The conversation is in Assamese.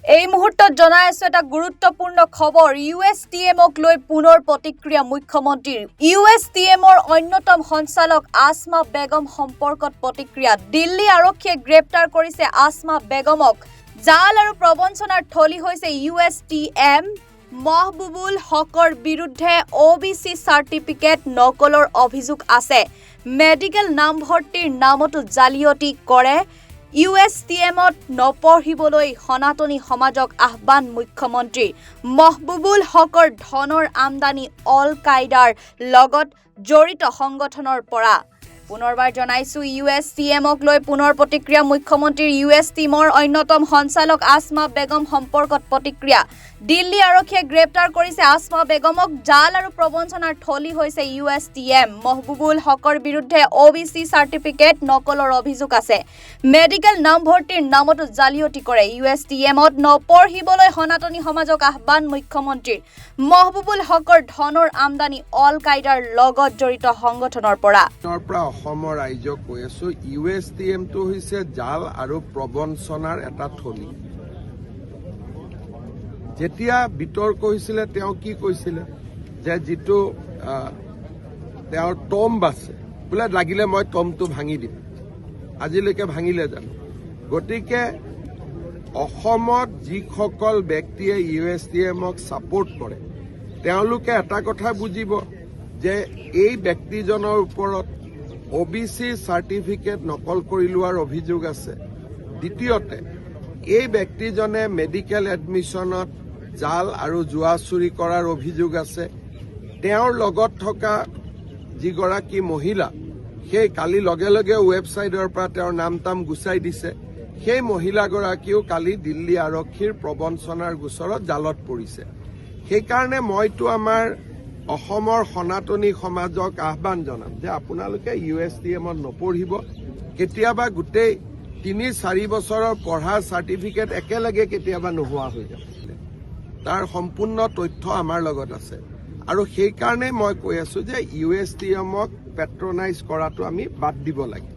এই মুহূৰ্তত জনাই আছো এটা গুৰুত্বপূৰ্ণ খবৰ USTMক লৈ পুনৰ প্ৰতিক্ৰিয়া মুখ্যমন্ত্ৰীৰ USTMৰ অন্যতম সঞ্চালক আসমা বেগম সম্পৰ্কত প্ৰতিক্ৰিয়া দিল্লী আৰক্ষীয়ে গ্ৰেপ্তাৰ কৰিছে আসমা বেগমক জাল আৰু প্ৰবঞ্চনাৰ থলি হৈছে USTM মহবুবুল হকৰ বিৰুদ্ধে OBC সাৰ্টিফিকেট নকলৰ অভিযোগ আছে মেডিকেল নামভৰ্তিৰ নামতো জালিয়াতি কৰে USTMত নপঢ়িবলৈ সনাতনী সমাজক আহ্বান মুখ্যমন্ত্ৰী মহবুবুল হকৰ ধনৰ আমদানি অল কায়দাৰ লগত জড়িত সংগঠনৰ পৰা পুনৰবাৰ জনাইছো USTMক লৈ পুনৰ প্ৰতিক্ৰিয়া মুখ্যমন্ত্ৰীৰ USTMৰ অন্যতম সঞ্চালক আসমা বেগম সম্পৰ্কত প্ৰতিক্ৰিয়া দিল্লী আৰক্ষীয়ে গ্ৰেপ্তাৰ কৰিছে আসমা বেগমক জাল আৰু প্ৰবঞ্চনাৰ থলি হৈছে USTM মহবুবুল হকৰ বিৰুদ্ধে OBC সাৰ্টিফিকেট নকলৰ অভিযোগ আছে মেডিকেল নামভৰ্তিৰ নামতো জালিয়াতি কৰে USTMত নপঢ়িবলৈ সনাতনী সমাজক আহ্বান মুখ্যমন্ত্ৰীৰ মহবুবুল হকৰ ধনৰ আমদানি অল কায়দাৰ লগত জড়িত সংগঠনৰ পৰা অসমৰ ৰাইজক কৈ আছো USTMটো হৈছে জাল আৰু প্ৰবঞ্চনাৰ এটা থলি যেতিয়া বিতৰ্ক হৈছিলে তেওঁ কি কৈছিলে যে যিটো তেওঁৰ টম আছে বোলে লাগিলে মই টমটো ভাঙি দিম আজিলৈকে ভাঙিলে জানো গতিকে অসমত যিসকল ব্যক্তিয়ে USTMক ছাপোৰ্ট কৰে তেওঁলোকে এটা কথা বুজিব যে এই ব্যক্তিজনৰ ওপৰত OBC সাৰ্টিফিকেট নকল কৰি লোৱাৰ অভিযোগ আছে দ্বিতীয়তে এই ব্যক্তিজনে মেডিকেল এডমিশনত জাল আৰু জুৱা চুৰি কৰাৰ অভিযোগ আছে তেওঁৰ লগত থকা যিগৰাকী মহিলা সেই কালি লগে লগে ৱেবছাইটৰ পৰা তেওঁৰ নাম তাম গুচাই দিছে সেই মহিলাগৰাকীও কালি দিল্লী আৰক্ষীৰ প্ৰবঞ্চনাৰ গোচৰত জালত পৰিছে সেইকাৰণে মইতো আমাৰ অসমৰ সনাতনী সমাজক আহ্বান জনাম যে আপোনালোকে USTMত নপঢ়িব কেতিয়াবা গোটেই ৩-৪ বছৰৰ পঢ়া সাৰ্টিফিকেট একেলগে কেতিয়াবা নোহোৱা হৈ যাব তাৰ সম্পূৰ্ণ তথ্য আমাৰ লগত আছে আৰু সেইকাৰণে মই কৈ আছো যে USTMক পেট্ৰনাইজ কৰাটো আমি বাদ দিব লাগে